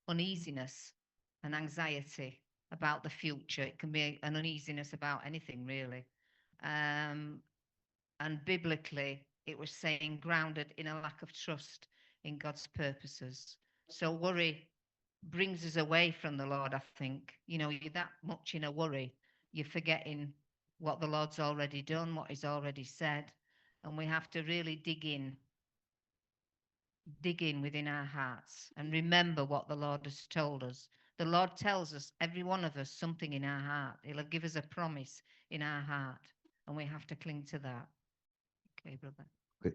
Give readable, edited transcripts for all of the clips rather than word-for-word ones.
uneasiness and anxiety about the future. It can be an uneasiness about anything, really. Um, and biblically, it was saying grounded in a lack of trust in God's purposes. So worry brings us away from the Lord, I think. You know, you're that much in a worry, you're forgetting what the Lord's already done, what He's already said. And we have to really dig in within our hearts and remember what the Lord has told us. The Lord tells us, every one of us, something in our heart. He'll give us a promise in our heart, and we have to cling to that. Okay, brother. Ok,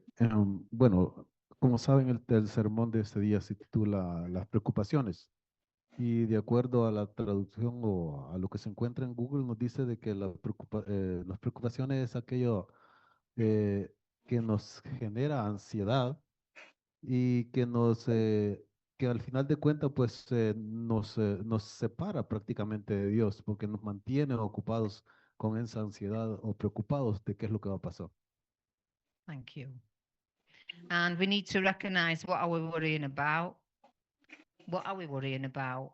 bueno, como saben, el sermón de este día se titula Las preocupaciones. Y de acuerdo a la traducción o a lo que se encuentra en Google, nos dice de que las preocupaciones es aquello eh, que nos genera ansiedad y que al final de cuentas pues nos separa prácticamente de Dios porque nos mantiene ocupados con esa ansiedad o preocupados de qué es lo que va a pasar. Thank you. And we need to recognize, what are we worrying about? What are we worrying about?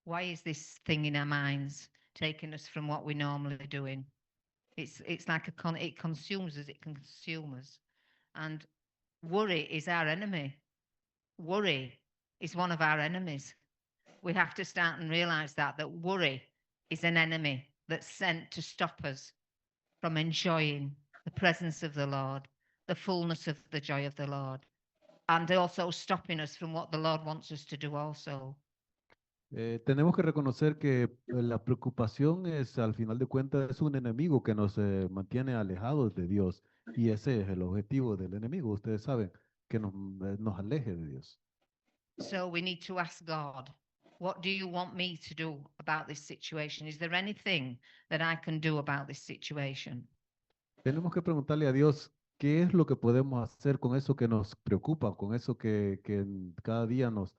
Why is this thing in our minds taking us from what we're normally doing? It's like it consumes us, it can consume us. And worry is our enemy. Worry is one of our enemies. We have to start and realize that worry is an enemy that's sent to stop us from enjoying the presence of the Lord, the fullness of the joy of the Lord, and also stopping us from what the Lord wants us to do also. Tenemos que reconocer que la preocupación es, al final de cuentas, es un enemigo que nos mantiene alejados de Dios. Y ese es el objetivo del enemigo. Ustedes saben que nos aleje de Dios. So we need to ask God, what do you want me to do about this situation? Is there anything that I can do about this situation? Tenemos que preguntarle a Dios qué es lo que podemos hacer con eso que nos preocupa, con eso que cada día nos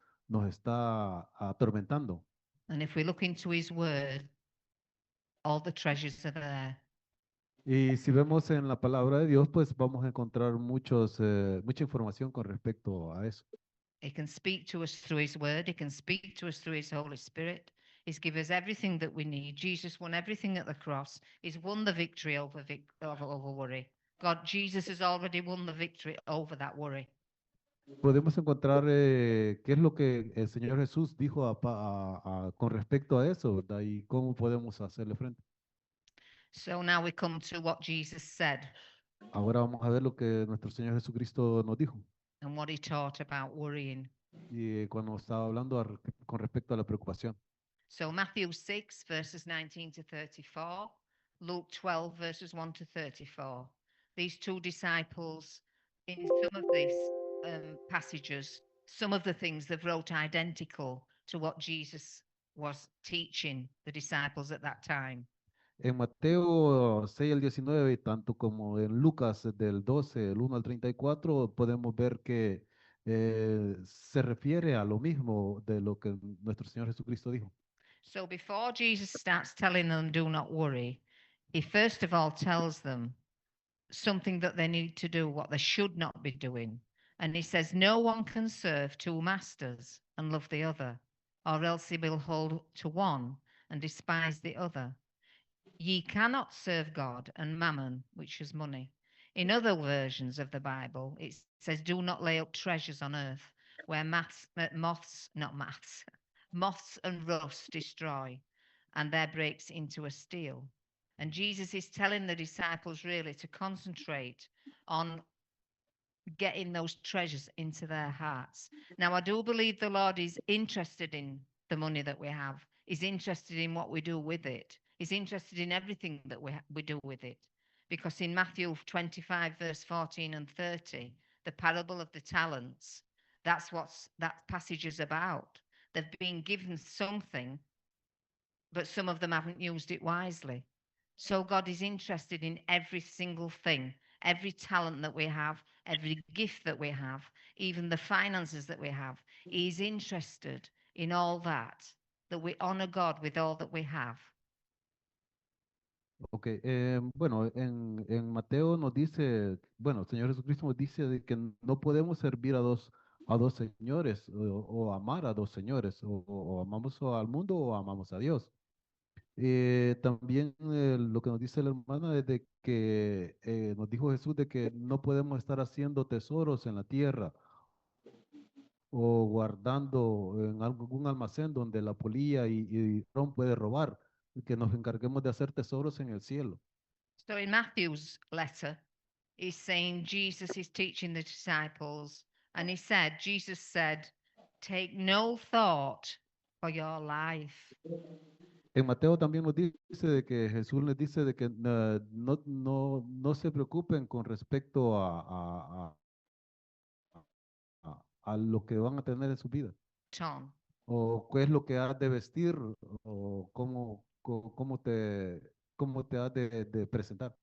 está atormentando. And if we look into His Word, all the treasures are there. Y si vemos en la palabra de Dios, pues vamos a encontrar mucha información con respecto a eso. He can speak to us through His Word. He can speak to us through His Holy Spirit. He's given us everything that we need. Jesus won everything at the cross. He's won the victory over worry. God, Jesus has already won the victory over that worry. Podemos encontrar qué es lo que el Señor Jesús dijo con respecto a eso, ¿verdad? Y cómo podemos hacerle frente. So now we come to what Jesus said Ahora vamos a ver lo que nuestro Señor Jesucristo nos dijo. and what He taught about worrying. Y cuando estaba hablando con respecto a la preocupación. So Matthew 6, verses 19 to 34, Luke 12, verses 1 to 34. These two disciples, in some of these passages, some of the things they've wrote identical to what Jesus was teaching the disciples at that time. En Mateo 6 al 19, tanto como en Lucas del 12, el 1 al 34, podemos ver que se refiere a lo mismo de lo que nuestro Señor Jesucristo dijo. So before Jesus starts telling them, do not worry, He first of all tells them something that they need to do, what they should not be doing. And He says, no one can serve two masters and love the other, or else he will hold to one and despise the other. Ye cannot serve God and mammon, which is money. In other versions of the Bible, it says, do not lay up treasures on earth where moths and rust destroy, and there breaks into a steel. And Jesus is telling the disciples really to concentrate on getting those treasures into their hearts. Now, I do believe the Lord is interested in the money that we have. He's interested in what we do with it. He's interested in everything that we do with it. Because in Matthew 25, verse 14 and 30, the parable of the talents, that's what that passage is about. They've been given something, but some of them haven't used it wisely. So God is interested in every single thing, every talent that we have, every gift that we have, even the finances that we have. He's interested in all that we honor God with all that we have. Ok, bueno, en Mateo nos dice, bueno, el Señor Jesucristo nos dice de que no podemos servir a a dos señores o amar a dos señores, o amamos al mundo o amamos a Dios. También lo que nos dice la hermana es de que nos dijo Jesús de que no podemos estar haciendo tesoros en la tierra o guardando en algún almacén donde la polilla y ladrón puede robar, y que nos encarguemos de hacer tesoros en el cielo. So in Matthew's letter, he's saying Jesus is teaching the disciples, and Jesus said, take no thought for your life. En Mateo también nos dice de que Jesús les dice de que no se preocupen con respecto a lo que van a tener en su vida, Ton. o qué es lo que has de vestir, o cómo te has de presentar.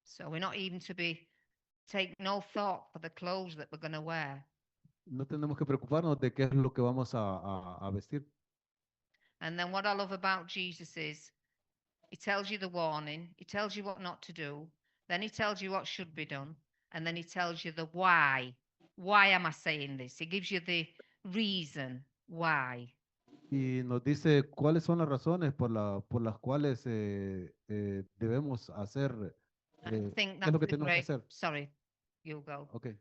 So we're not even to be take no thought for the clothes that we're going to wear. No tenemos que preocuparnos de qué es lo que vamos a vestir. And then what I love about Jesus is he tells you the warning, he tells you what not to do, then he tells you what should be done, and then he tells you the why. Why am I saying this? He gives you the reason why. Y nos dice cuáles son las razones por las cuales debemos hacer, I think qué es lo that's que a tenemos que great, hacer. sorry, you go. Ok.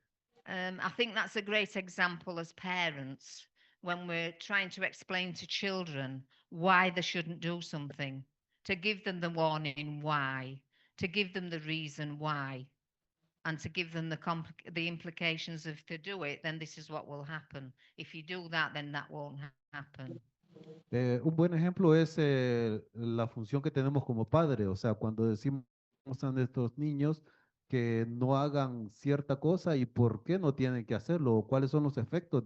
I think that's a great example as parents when we're trying to explain to children why they shouldn't do something, to give them the warning why, to give them the reason why, and to give them the implications of to do it, then this is what will happen. If you do that, then that won't happen. Un buen ejemplo es la función que tenemos como padre, o sea, cuando decimos a nuestros niños que no hagan cierta cosa y por qué no tienen que hacerlo, o cuáles son los efectos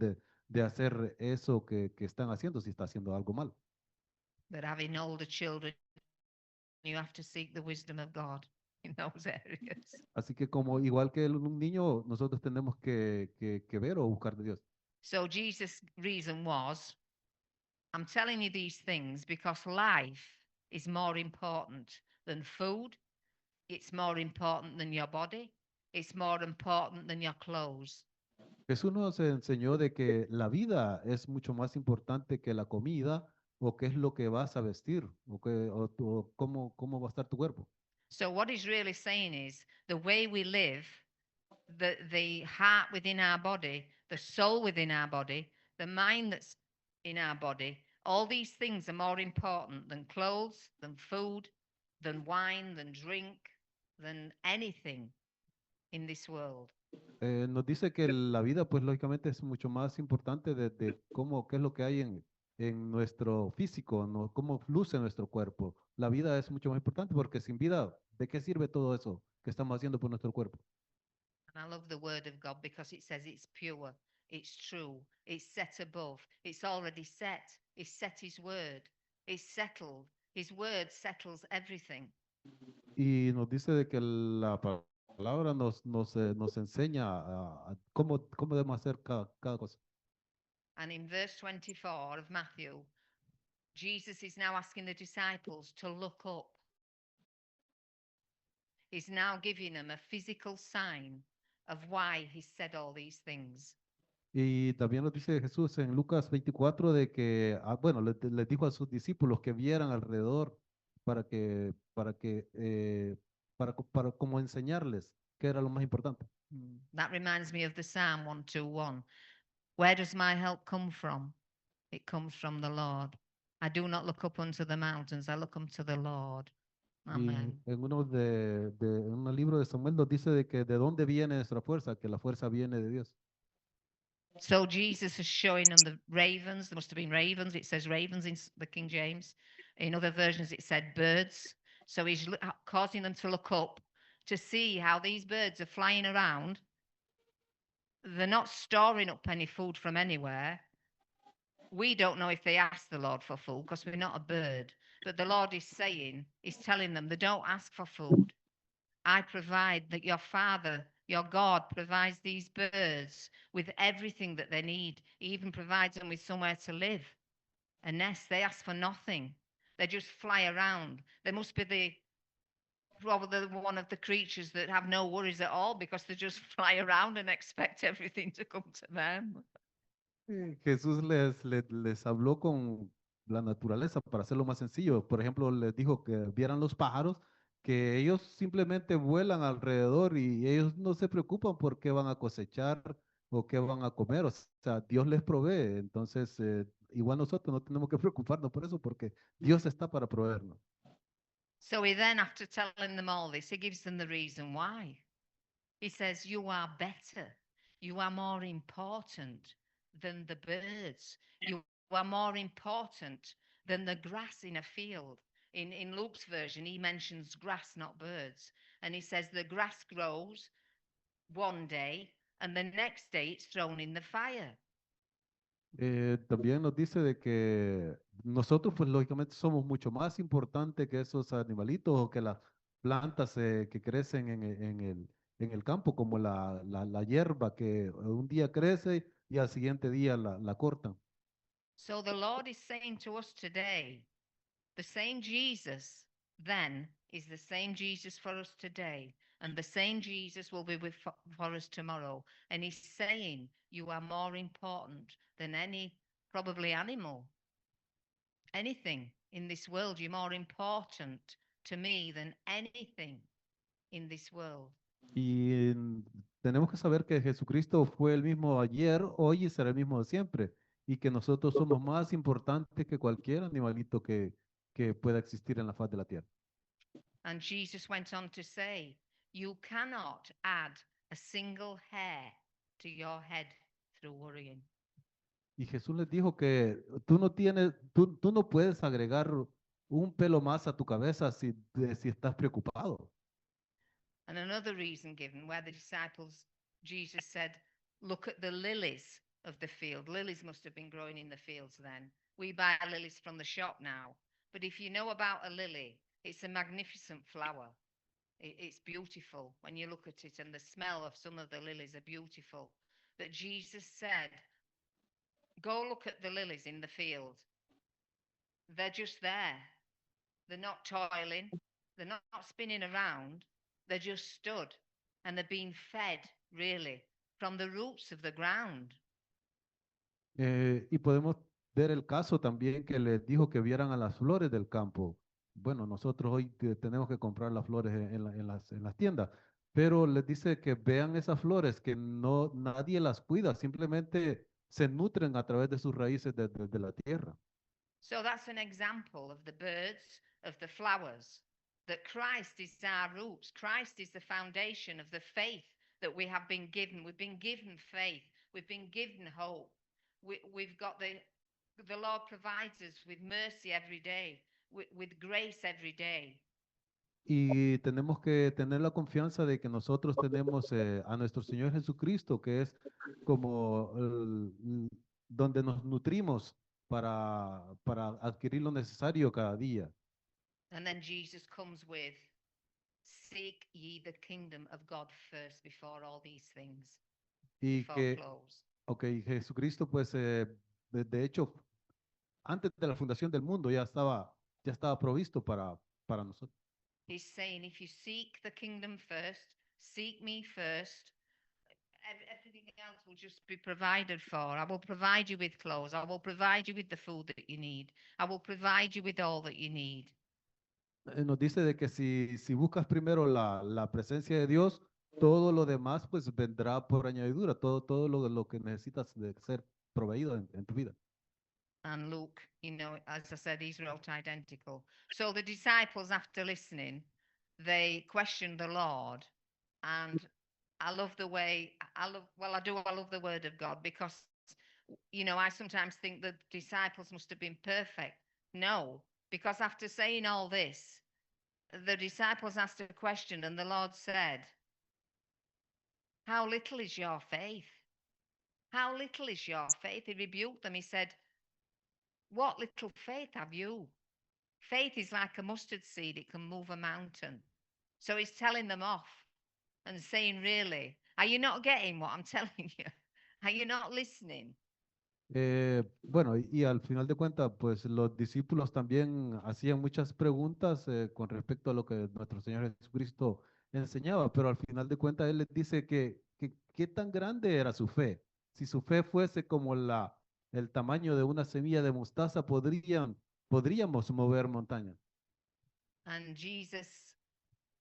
de hacer eso que están haciendo si está haciendo algo mal. But having older children, you have to seek the wisdom of God in those areas. Así que como igual que un niño, nosotros tenemos que ver o buscar de Dios. So Jesus' reason was, I'm telling you these things because life is more important than food. It's more important than your body. It's more important than your clothes. Jesús nos enseñó de que la vida es mucho más importante que la comida o qué es lo que vas a vestir o cómo va a estar tu cuerpo. So what he's really saying is the way we live, the heart within our body, the soul within our body, the mind that's in our body, all these things are more important than clothes, than food, than wine, than drink, than anything in this world. Nos dice que la vida, pues lógicamente es mucho más importante de cómo, qué es lo que hay en nuestro físico, ¿no? Cómo luce nuestro cuerpo. La vida es mucho más importante porque sin vida, ¿de qué sirve todo eso que estamos haciendo por nuestro cuerpo? And I love the word of God because it says it's pure, it's true, it's set above, it's already set. He's set his word, it's settled. His word settles everything. Y nos dice de que la palabra nos enseña cómo debemos hacer cada cosa. And in verse 24 of Matthew, Jesus is now asking the disciples to look up. He's now giving them a physical sign of why he said all these things. Y también nos dice Jesús en Lucas 24 de que, bueno, les dijo a sus discípulos que vieran alrededor para como enseñarles qué era lo más importante. That reminds me of the Psalm 121. Where does my help come from? It comes from the Lord. I do not look up unto the mountains, I look unto the Lord. Y Amen. en en un libro de Samuel nos dice de que de dónde viene nuestra fuerza, que la fuerza viene de Dios. So Jesus is showing them the ravens. There must have been ravens. It says ravens in the King James. In other versions, it said birds. So he's causing them to look up to see how these birds are flying around. They're not storing up any food from anywhere. We don't know if they ask the Lord for food because we're not a bird. But the Lord is saying, He's telling them, they don't ask for food. I provide that your Father, your God, provides these birds with everything that they need. He even provides them with somewhere to live, a nest. They ask for nothing. They just fly around. They must be probably one of the creatures that have no worries at all because they just fly around and expect everything to come to them. Jesús les habló con la naturaleza para hacerlo más sencillo. Por ejemplo, les dijo que vieran los pájaros, que ellos simplemente vuelan alrededor y ellos no se preocupan por qué van a cosechar o qué van a comer. O sea, Dios les provee. Entonces, igual nosotros no tenemos que preocuparnos por eso porque Dios está para proveernos. So he then, after telling them all this, he gives them the reason why. He says, you are better. You are more important than the birds. You are more important than the grass in a field. In Luke's version, he mentions grass, not birds. And he says the grass grows one day and the next day it's thrown in the fire. También nos dice de que nosotros, pues lógicamente, somos mucho más importantes que esos animalitos o que las plantas que crecen en el campo, como la hierba que un día crece y al siguiente día la cortan. So the Lord is saying to us today, the same Jesus then is the same Jesus for us today, and the same Jesus will be for us tomorrow. And he's saying, you are more important than any probably animal, anything in this world. You're more important to me than anything in this world. Y tenemos que saber que Jesucristo fue el mismo ayer, hoy y será el mismo siempre, y que nosotros somos más importantes que cualquier animalito que pueda existir en la faz de la tierra. And Jesus went on to say, you cannot add a single hair to your head through worrying. Y Jesús les dijo que tú no puedes agregar un pelo más a tu cabeza si estás preocupado. And another reason given where the disciples, Jesus said, look at the lilies of the field. Lilies must have been growing in the fields then. We buy lilies from the shop now. But if you know about a lily, it's a magnificent flower. It's beautiful when you look at it, and the smell of some of the lilies are beautiful. But Jesus said, go look at the lilies in the field. They're just there. They're not toiling. They're not spinning around. They're just stood and they're being fed, really, from the roots of the ground. Y podemos ver el caso también que les dijo que vieran a las flores del campo. Bueno, nosotros hoy tenemos que comprar las flores en las tiendas, pero les dice que vean esas flores, que no nadie las cuida, simplemente se nutren a través de sus raíces de la tierra. So that's an example of the birds, of the flowers, that Christ is our roots. Christ is the foundation of the faith that we have been given. We've been given faith. We've been given hope. We've got the Lord provides us with mercy every day, with grace every day. Y tenemos que tener la confianza de que nosotros tenemos a nuestro Señor Jesucristo, que es como donde nos nutrimos para adquirir lo necesario cada día. And then Jesus comes with, seek ye the kingdom of God first before all these things, Y before que, close. ok, Jesucristo, pues, de hecho, antes de la fundación del mundo ya estaba provisto para nosotros. He's saying, if you seek the kingdom first, seek me first, everything else will just be provided for. I will provide you with clothes. I will provide you with the food that you need. I will provide you with all that you need. Nos dice de que si buscas primero la presencia de Dios, todo lo demás pues vendrá por añadidura, todo lo que necesitas de ser proveído en tu vida. And Luke, as I said, he's wrote identical. So the disciples, after listening, they questioned the Lord. And I love the way, I love the word of God because, I sometimes think the disciples must have been perfect. No, because after saying all this, the disciples asked a question and the Lord said, how little is your faith? How little is your faith? He rebuked them. He said, what little faith have you? Faith is like a mustard seed, it can move a mountain. So he's telling them off and saying, really, are you not getting what I'm telling you? Are you not listening? Bueno, y al final de cuentas, pues los discípulos también hacían muchas preguntas con respecto a lo que nuestro Señor Jesucristo enseñaba, pero al final de cuentas Él les dice que qué tan grande era su fe. Si su fe fuese como el tamaño de una semilla de mostaza, podríamos mover montañas. And Jesus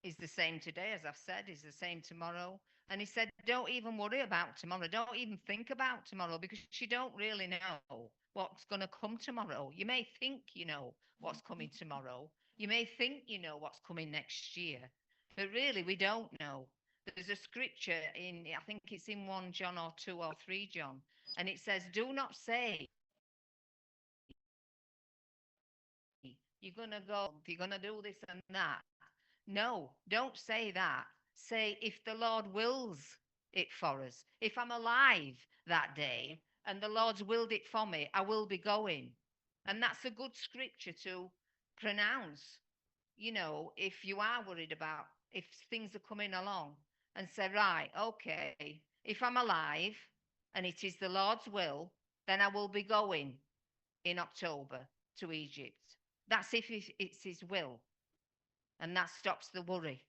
is the same today, as I've said, is the same tomorrow. And he said, don't even worry about tomorrow. Don't even think about tomorrow because you don't really know what's going to come tomorrow. You may think you know what's coming tomorrow. You may think you know what's coming next year. But really, we don't know. There's a scripture in, I think it's in 1 John or 2 or 3 John, and it says, do not say, you're going to go, you're going to do this and that. No, don't say that. Say, if the Lord wills it for us, if I'm alive that day and the Lord's willed it for me, I will be going. And that's a good scripture to pronounce, you know, if you are worried about if things are coming along, and say, right, okay, if I'm alive and it is the Lord's will, then I will be going in October to Egypt. That's if it's his will. And that stops the worry.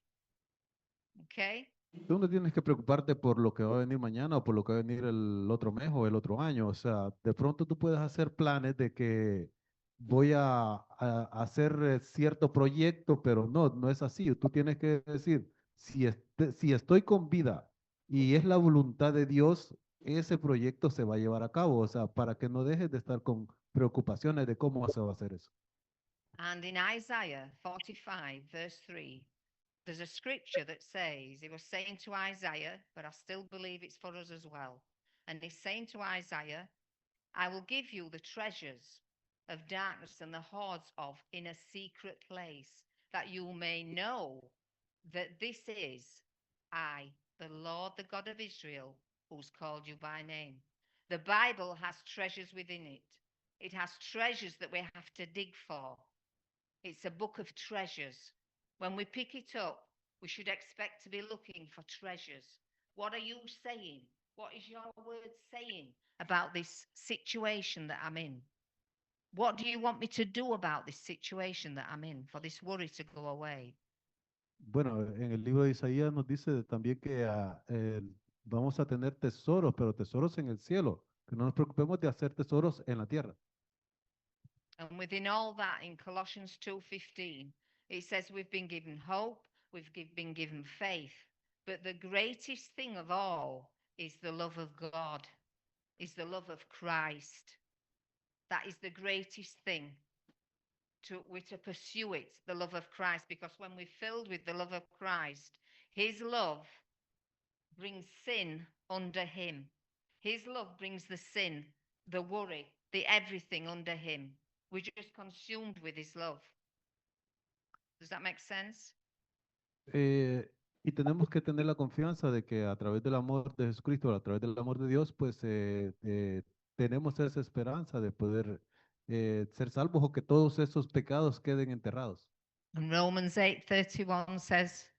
Okay? Tú no tienes que preocuparte por lo que va a venir mañana o por lo que va a venir el otro mes o el otro año. O sea, de pronto tú puedes hacer planes de que voy a hacer cierto proyecto, pero no es así. Tú tienes que decir, si estoy con vida y es la voluntad de Dios, ese proyecto se va a llevar a cabo. O sea, para que no dejes de estar con preocupaciones de cómo se va a hacer eso. And in Isaiah 45, verse 3, there's a scripture that says, he was saying to Isaiah, but I still believe it's for us as well. And he's saying to Isaiah, I will give you the treasures of darkness and the hoards of in a secret place, that you may know that this is I, the Lord, the God of Israel, who's called you by name. The Bible has treasures within it. It has treasures that we have to dig for. It's a book of treasures. When we pick it up, we should expect to be looking for treasures. What are you saying? What is your word saying about this situation that I'm in? What do you want me to do about this situation that I'm in for this worry to go away? Bueno, en el libro de Isaías nos dice también que vamos a tener tesoros, pero tesoros en el cielo, que no nos preocupemos de hacer tesoros en la tierra. And within all that, in Colossians 2:15, it says we've been given hope, been given faith, but the greatest thing of all is the love of God, is the love of Christ. That is the greatest thing. We're to pursue it, the love of Christ, because when we're filled with the love of Christ, his love brings sin under him. His love brings the sin, the worry, the everything under him. We're just consumed with his love. Does that make sense? Y tenemos que tener la confianza de que a través del amor de Jesucristo, a través del amor de Dios, pues tenemos esa esperanza de poder ser salvos o que todos esos pecados queden enterrados. And Romans 8:31 says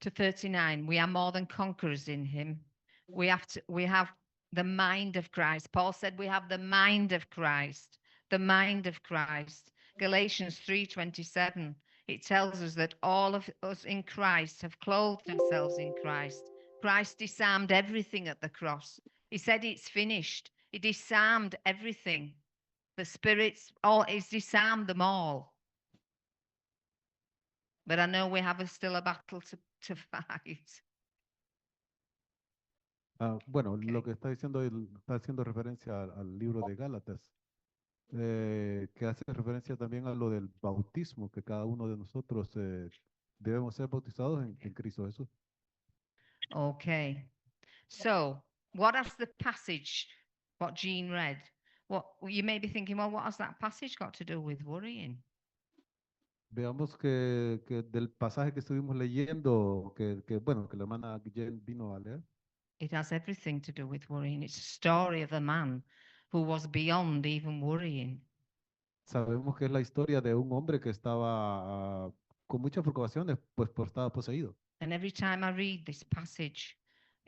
to 39, we are more than conquerors in him. We have the mind of Christ. Paul said we have the mind of Christ, the mind of Christ. Galatians 3:27, it tells us that all of us in Christ have clothed themselves in Christ. Christ disarmed everything at the cross. He said it's finished. He disarmed everything. The spirits, he's disarmed them all. But I know we have still a battle to fight. Bueno, lo que está diciendo, está haciendo referencia al libro de Gálatas, que hace referencia también a lo del bautismo, que cada uno de nosotros debemos ser bautizados en Cristo Jesús. Okay. So, what has the passage, what Jean read? What you may be thinking, well, what has that passage got to do with worrying? Veamos que del pasaje que estuvimos leyendo, bueno, que la hermana Guillén vino a leer. It has everything to do with worrying. It's a story of a man who was beyond even worrying. Sabemos que es la historia de un hombre que estaba con muchas preocupaciones, pues estaba poseído. And every time I read this passage,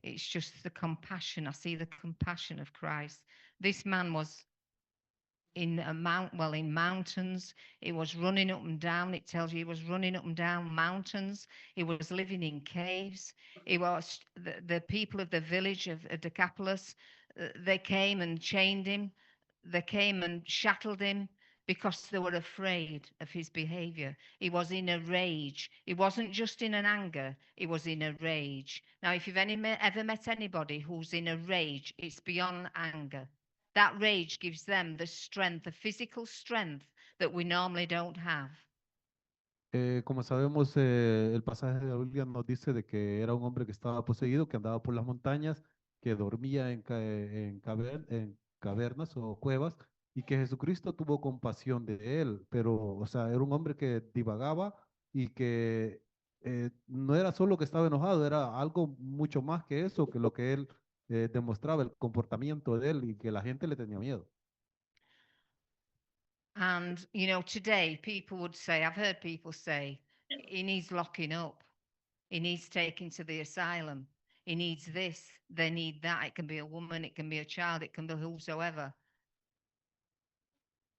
it's just the compassion. I see the compassion of Christ. This man was in mountains. He was running up and down. It tells you he was running up and down mountains. He was living in caves. He was the people of the village of Decapolis. They came and chained him. They came and shackled him because they were afraid of his behavior. He was in a rage. He wasn't just in an anger, he was in a rage. Now, if you've ever met anybody who's in a rage, it's beyond anger. That rage gives them the strength, the physical strength that we normally don't have. Como sabemos, el pasaje de la Biblia nos dice de que era un hombre que estaba poseído, que andaba por las montañas, que dormía en cavernas o cuevas, y que Jesucristo tuvo compasión de él, pero, o sea, era un hombre que divagaba y que no era solo que estaba enojado, era algo mucho más que eso, que lo que él demostraba, el comportamiento de él y que la gente le tenía miedo. And, you know, today people would say, I've heard people say, he needs locking up, he needs taken to the asylum, he needs this, they need that. It can be a woman, it can be a child, it can be whosoever.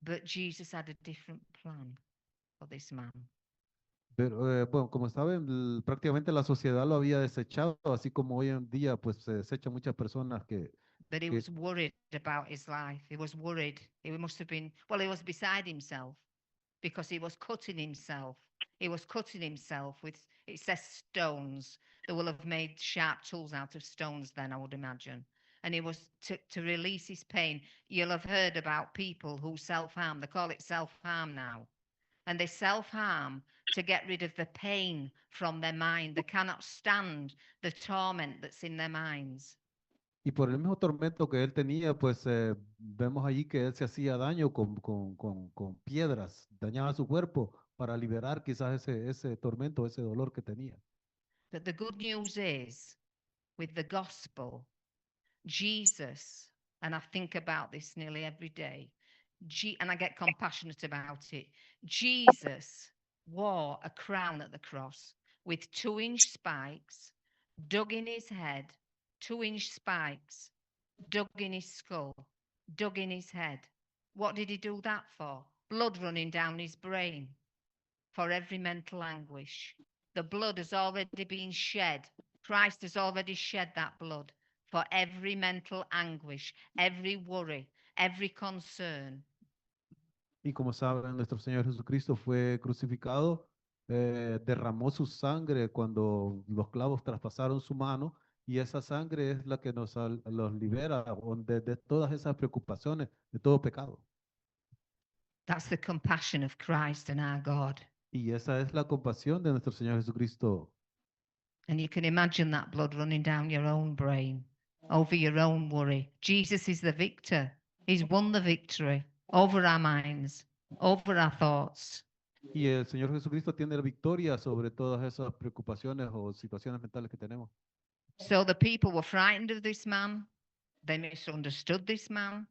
But Jesus had a different plan for this man. Pero, bueno, como saben, prácticamente la sociedad lo había desechado, así como hoy en día, pues se desechan muchas personas But he que was worried about his life. He was worried. He must have been, well, he was beside himself because he was cutting himself. He was cutting himself with, it says stones. They will have made sharp tools out of stones then, I would imagine. And he was to release his pain. You'll have heard about people who self-harm. They call it self-harm now. And they self-harm to get rid of the pain from their mind. They cannot stand the torment that's in their minds. y por el mismo tormento que él tenía, pues vemos allí que él se hacía daño con piedras, dañaba su cuerpo para liberar quizás ese tormento, ese dolor que tenía. But the good news is, with the gospel, Jesus, and I think about this nearly every day, and I get compassionate about it. Jesus wore a crown at the cross with 2-inch spikes dug in his head, 2-inch spikes dug in his skull, dug in his head. What did he do that for? Blood running down his brain for every mental anguish. The blood has already been shed. Christ has already shed that blood for every mental anguish, every worry, every concern. Y como saben, nuestro Señor Jesucristo fue crucificado, derramó su sangre cuando los clavos traspasaron su mano, y esa sangre es la que los libera de todas esas preocupaciones, de todo pecado. That's the compassion of Christ and our God. Y esa es la compasión de nuestro Señor Jesucristo. And you can imagine that blood running down your own brain, over your own worry. Jesus is the victor. He's won the victory over our minds, over our thoughts. Y el Señor Jesucristo tiene la victoria sobre todas esas preocupaciones o situaciones mentales que tenemos. So the people were frightened of this man. They misunderstood this man.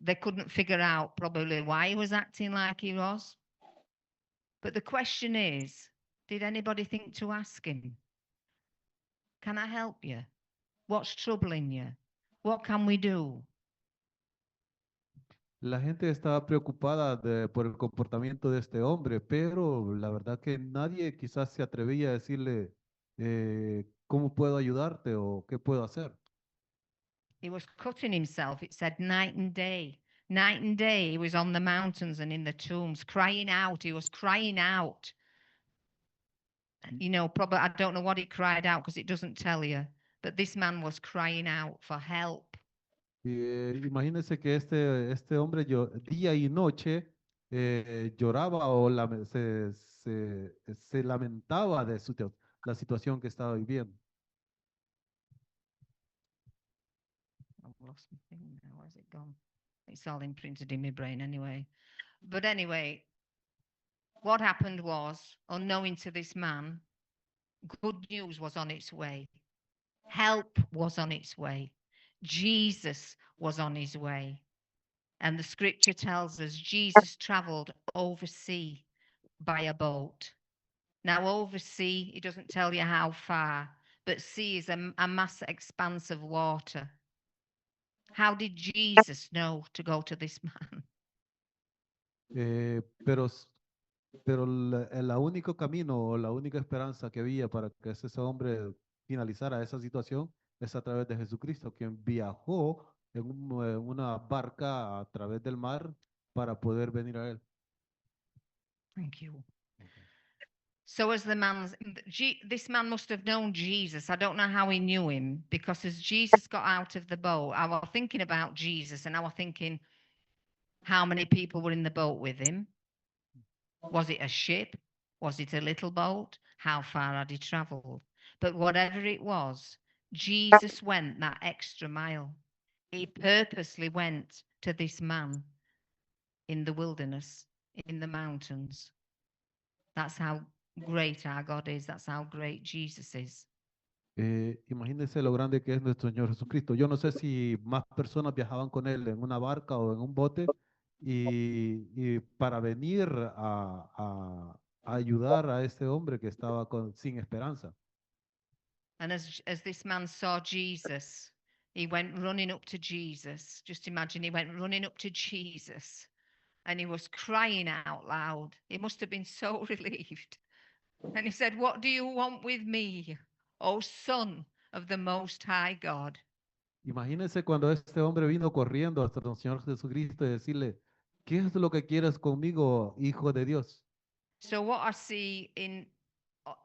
They couldn't figure out probably why he was acting like he was. But the question is, did anybody think to ask him, can I help you? What's troubling you? What can we do? La gente estaba preocupada por el comportamiento de este hombre, pero la verdad que nadie quizás se atrevía a decirle, ¿cómo puedo ayudarte o qué puedo hacer? He was cutting himself. It said night and day. Night and day, he was on the mountains and in the tombs, crying out. He was crying out. You know, probably, I don't know what he cried out because it doesn't tell you, but this man was crying out for help. Imagínense que este hombre día y noche lloraba o se lamentaba de la situación que estaba viviendo. I've lost my thing now. Where's it gone? It's all imprinted in my brain anyway. But anyway, what happened was, unknowing to this man, good news was on its way. Help was on its way. Jesus was on his way. And the scripture tells us Jesus traveled over sea by a boat. Now, over sea, it doesn't tell you how far, but sea is a mass expanse of water. How did Jesus know to go to this man? Pero el único camino o la única esperanza que había para que ese hombre finalizara esa situación es a través de Jesucristo, quien viajó una barca a través del mar para poder venir a él. Thank you. So as the man's, this man must have known Jesus. I don't know how he knew him, because as Jesus got out of the boat, I was thinking about Jesus, and I was thinking, how many people were in the boat with him? Was it a ship? Was it a little boat? How far had he traveled? But whatever it was, Jesus went that extra mile. He purposely went to this man in the wilderness, in the mountains. That's how great our God is. That's how great Jesus is. Imagínense lo grande que es nuestro Señor Jesucristo. Yo no sé si más personas viajaban con él en una barca o en un bote y para venir a ayudar a este hombre que estaba sin esperanza. And as this man saw Jesus, he went running up to Jesus. Just imagine, he went running up to Jesus and he was crying out loud. He must have been so relieved. And he said, "What do you want with me, O Son of the Most High God?" Imagínense cuando este hombre vino corriendo hasta el Señor Jesucristo y decirle, ¿qué es lo que quieres conmigo, Hijo de Dios? So, what I see in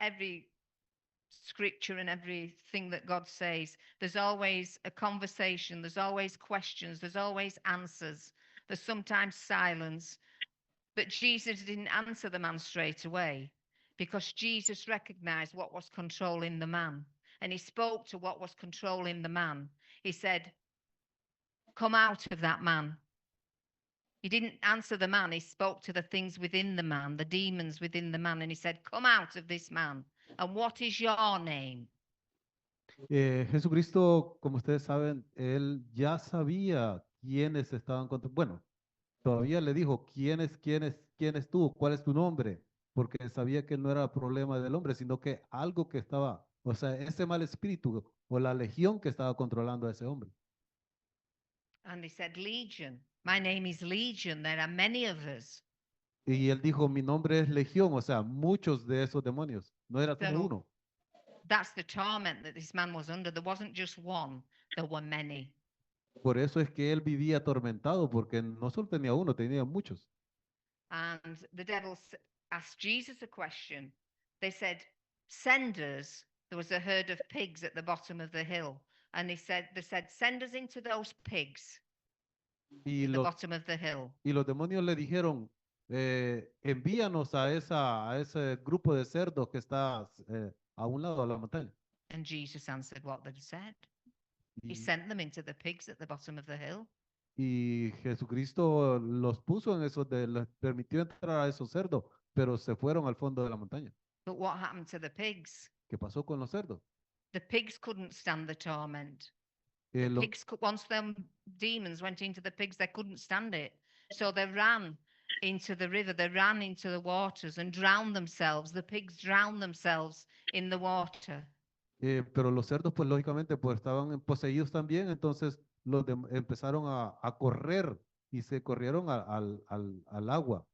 every scripture and everything that God says, there's always a conversation, there's always questions, there's always answers, there's sometimes silence. But Jesus didn't answer the man straight away, because Jesus recognized what was controlling the man, and he spoke to what was controlling the man. He said, "Come out of that man." He didn't answer the man, he spoke to the things within the man, the demons within the man, and he said, "Come out of this man. And what is your name?" Jesucristo, como ustedes saben, él ya sabía quiénes estaban contra. Bueno, todavía le dijo, quién es tú? ¿Cuál es tu nombre? Porque sabía que no era problema del hombre, sino que algo que estaba, o sea, ese mal espíritu o la legión que estaba controlando a ese hombre. And he said, "Legion. My name is Legion. There are many of us." Y él dijo, mi nombre es Legión, o sea, muchos de esos demonios, no era solo So uno. that's the torment that this man was under. There wasn't just one, there were many. Por eso es que él vivía atormentado, porque no solo tenía uno, tenía muchos. And the devil asked Jesus a question. They said, "Send us." There was a herd of pigs at the bottom of the hill. And they said, "Send us into those pigs Y at the los, bottom of the hill." y los demonios le dijeron, envíanos a ese grupo de cerdos que está a un lado de la montaña. And Jesus answered what they'd said. He Y, sent them into the pigs at the bottom of the hill. y Jesucristo los puso en esos, les permitió entrar a esos cerdos, pero se fueron al fondo de la montaña. But what happened to the pigs? ¿Qué pasó con los cerdos? The pigs couldn't stand the torment. Eh, The lo- pigs could, once them demons went into the pigs, they couldn't stand it. So they ran into the river, they ran into the waters and drowned themselves. The pigs drowned themselves in the water. pero los cerdos, pues lógicamente, pues estaban poseídos también, entonces empezaron a correr y se corrieron al agua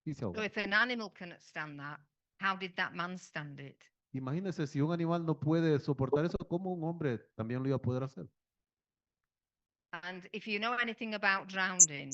y se So ahogaron. if an animal cannot stand that, how did that man stand it? Imagínense, si un animal no puede soportar eso, ¿cómo un hombre también lo iba a poder hacer? And if you know anything about drowning,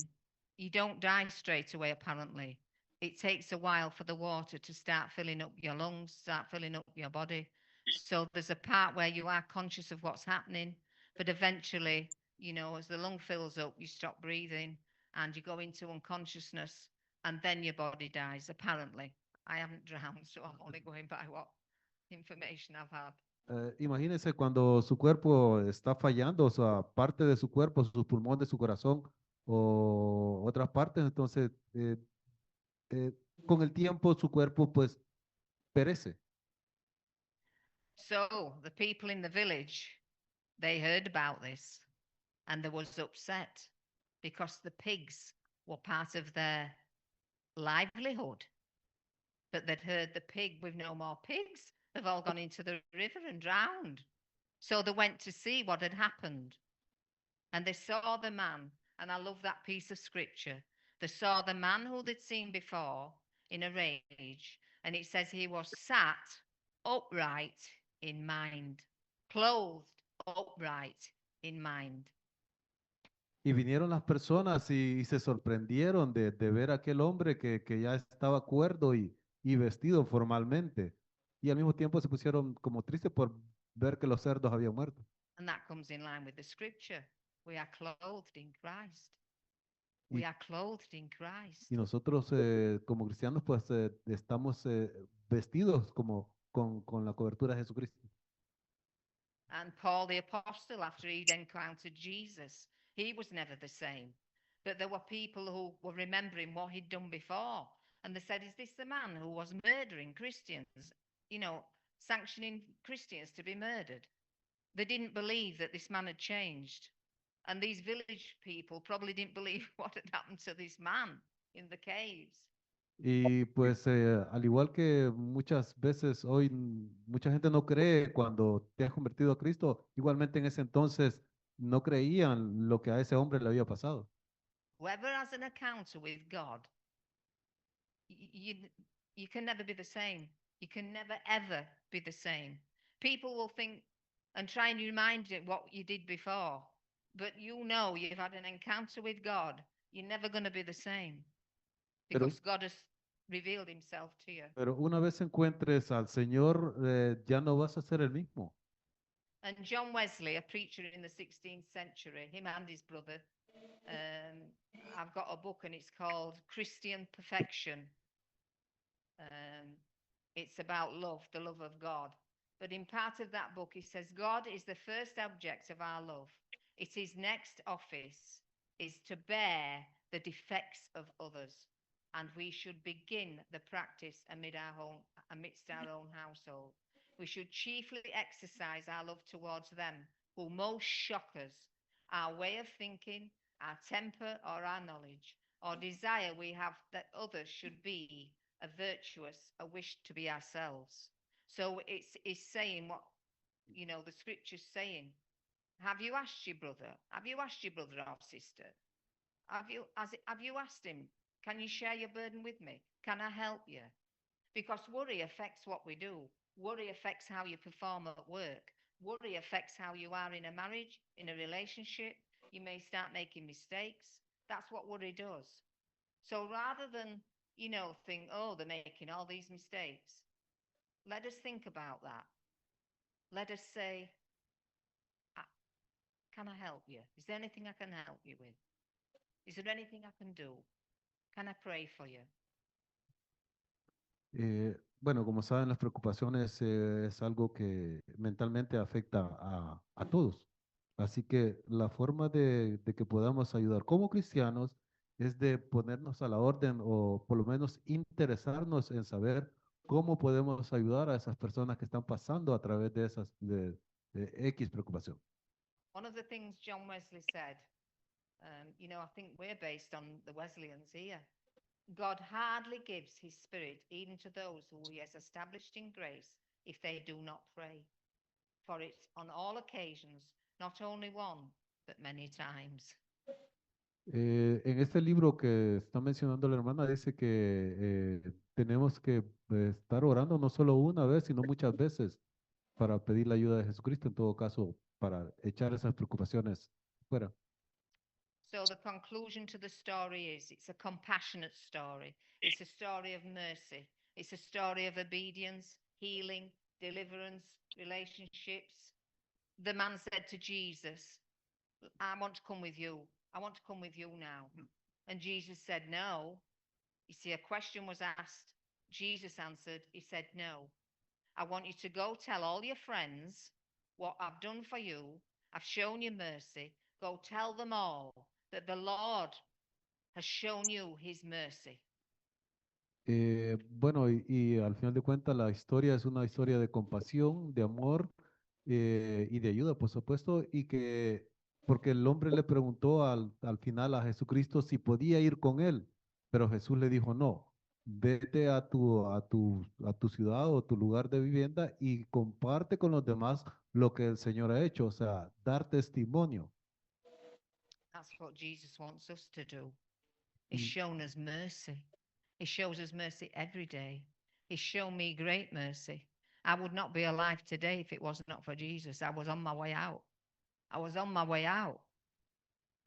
you don't die straight away, apparently. It takes a while for the water to start filling up your lungs, start filling up your body. So there's a part where you are conscious of what's happening, but eventually, you know, as the lung fills up, you stop breathing and you go into unconsciousness, and then your body dies, apparently. I haven't drowned, so I'm only going by what information I've had. Imagínense cuando su cuerpo está fallando, o sea, parte de su cuerpo, su pulmón de su corazón o otras partes, entonces eh, con el tiempo su cuerpo pues perece. So the people in the village, they heard about this and they was upset because the pigs were part of their livelihood. But they'd heard the pig with no more pigs. They've all gone into the river and drowned. So they went to see what had happened. And they saw the man, and I love that piece of scripture. They saw the man who they'd seen before in a rage, and it says he was sat upright in mind, clothed upright in mind. Y vinieron las personas y se sorprendieron de ver a aquel hombre que ya estaba cuerdo y vestido formalmente. Y al mismo tiempo se pusieron como tristes por ver que los cerdos habían muerto. And that comes in line with the scripture. We are clothed in Christ. We Y, are clothed in Christ. y nosotros como cristianos pues estamos vestidos como con la cobertura de Jesucristo. And Paul the Apostle, after he'd encountered Jesus, he was never the same. But there were people who were remembering what he'd done before. And they said, is this the man who was murdering Christians? You know, sanctioning Christians to be murdered. They didn't believe that this man had changed. And these village people probably didn't believe what had happened to this man in the caves. Y pues al igual que muchas veces hoy mucha gente no cree cuando te has convertido a Cristo, igualmente en ese entonces no creían lo que a ese hombre le había pasado. Whoever has an encounter with God, you, you can never be the same. You can never, ever be the same. People will think and try and remind you what you did before, but you know you've had an encounter with God. You're never going to be the same Pero, because God has revealed himself to you. pero una vez encuentres al Señor, ya no vas a ser el mismo. And John Wesley, a preacher in the 16th century, him and his brother, I've got a book and it's called Christian Perfection. It's about love, the love of God. But in part of that book, he says, God is the first object of our love. It is next office is to bear the defects of others. And we should begin the practice amidst our own household. We should chiefly exercise our love towards them who most shock us, our way of thinking, our temper, or our knowledge, or desire we have that others should be a virtuous, a wish to be ourselves. So it's saying what, you know, the scripture's saying. Have you asked your brother? Have you asked your brother or sister? Have you asked him, can you share your burden with me? Can I help you? Because worry affects what we do. Worry affects how you perform at work. Worry affects how you are in a marriage, in a relationship. You may start making mistakes. That's what worry does. So rather than, you know, think, oh, they're making all these mistakes, let us think about that. Let us say, can I help you? Is there anything I can help you with? Is there anything I can do? Can I pray for you? Bueno, como saben, las preocupaciones es algo que mentalmente afecta a todos. Así que la forma de que podamos ayudar como cristianos es de ponernos a la orden o por lo menos interesarnos en saber cómo podemos ayudar a esas personas que están pasando a través de esas de X preocupación. One of the things John Wesley said, you know, I think we're based on the Wesleyans here. God hardly gives his spirit even to those who he has established in grace if they do not pray. For it's on all occasions, not only one, but many times. En este libro que está mencionando la hermana, dice que tenemos que estar orando no solo una vez, sino muchas veces para pedir la ayuda de Jesucristo, en todo caso, para echar esas preocupaciones fuera. So the conclusion to the story is it's a compassionate story. It's a story of mercy. It's a story of obedience, healing, deliverance, relationships. The man said to Jesus, I want to come with you. I want to come with you now. And Jesus said, no. You see, a question was asked. Jesus answered, he said, no. I want you to go tell all your friends what I've done for you. I've shown you mercy. Go tell them all that the Lord has shown you his mercy. Bueno, y al final de cuentas la historia es una historia de compasión, de amor y de ayuda, por supuesto, y que porque el hombre le preguntó al final a Jesucristo si podía ir con él, pero Jesús le dijo, no, vete a tu ciudad o tu lugar de vivienda y comparte con los demás lo que el Señor ha hecho, o sea, dar testimonio. That's what Jesus wants us to do. He's Y, shown us mercy. He shows us mercy every day. He's shown me great mercy. I would not be alive today if it was not for Jesus. I was on my way out. I was on my way out.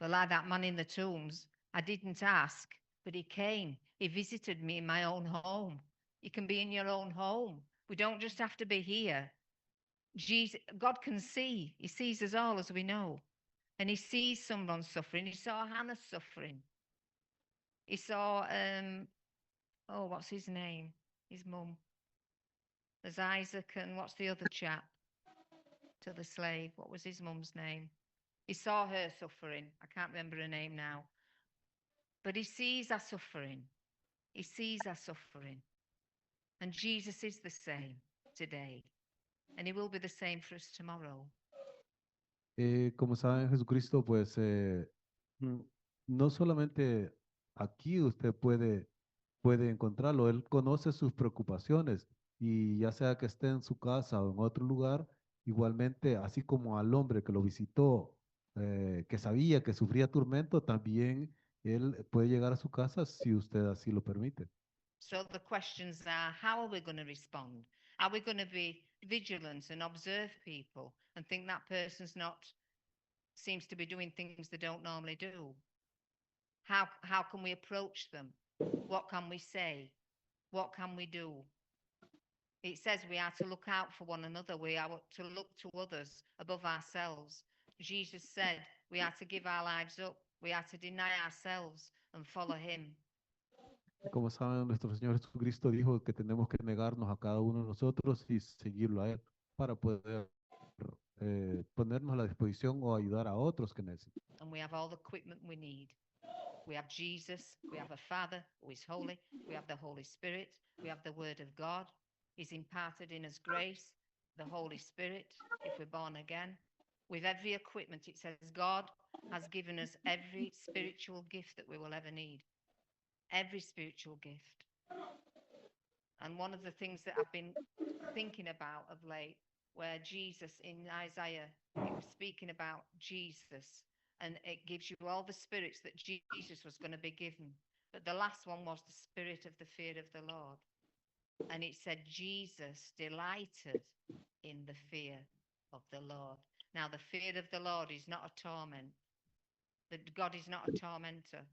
But like that man in the tombs, I didn't ask, but he came. He visited me in my own home. You can be in your own home. We don't just have to be here. God can see. He sees us all, as we know. And he sees someone suffering. He saw Hannah suffering. He saw, what's his name? His mum. There's Isaac, and what's the other chap? To the slave. What was his mum's name? He saw her suffering. I can't remember her name now. But he sees our suffering. He sees our suffering. And Jesus is the same today. And he will be the same for us tomorrow. Como saben, Jesucristo, pues no solamente aquí usted puede encontrarlo, Él conoce sus preocupaciones y ya sea que esté en su casa o en otro lugar, igualmente, así como al hombre que lo visitó, que sabía que sufría tormento, también Él puede llegar a su casa si usted así lo permite. So the questions are, how are we going to respond? Are we going to be vigilant and observe people and think that person's seems to be doing things they don't normally do? How can we approach them? What can we say? What can we do? It says we are to look out for one another. We are to look to others above ourselves. Jesus said we are to give our lives up. We are to deny ourselves and follow him. Como saben, nuestro Señor Jesucristo dijo que tenemos que negarnos a cada uno de nosotros y seguirlo a Él para poder ponernos a la disposición o ayudar a otros que necesitan. And we have all the equipment we need. We have Jesus, we have a Father who is holy, we have the Holy Spirit, we have the Word of God. He's imparted in us grace, the Holy Spirit, if we're born again. With every equipment, it says God has given us every spiritual gift that we will ever need. Every spiritual gift. And one of the things that I've been thinking about of late, where Jesus in Isaiah, it was speaking about Jesus, and it gives you all the spirits that Jesus was going to be given. But the last one was the spirit of the fear of the Lord. And it said Jesus delighted in the fear of the Lord. Now, the fear of the Lord is not a torment. That God is not a tormentor.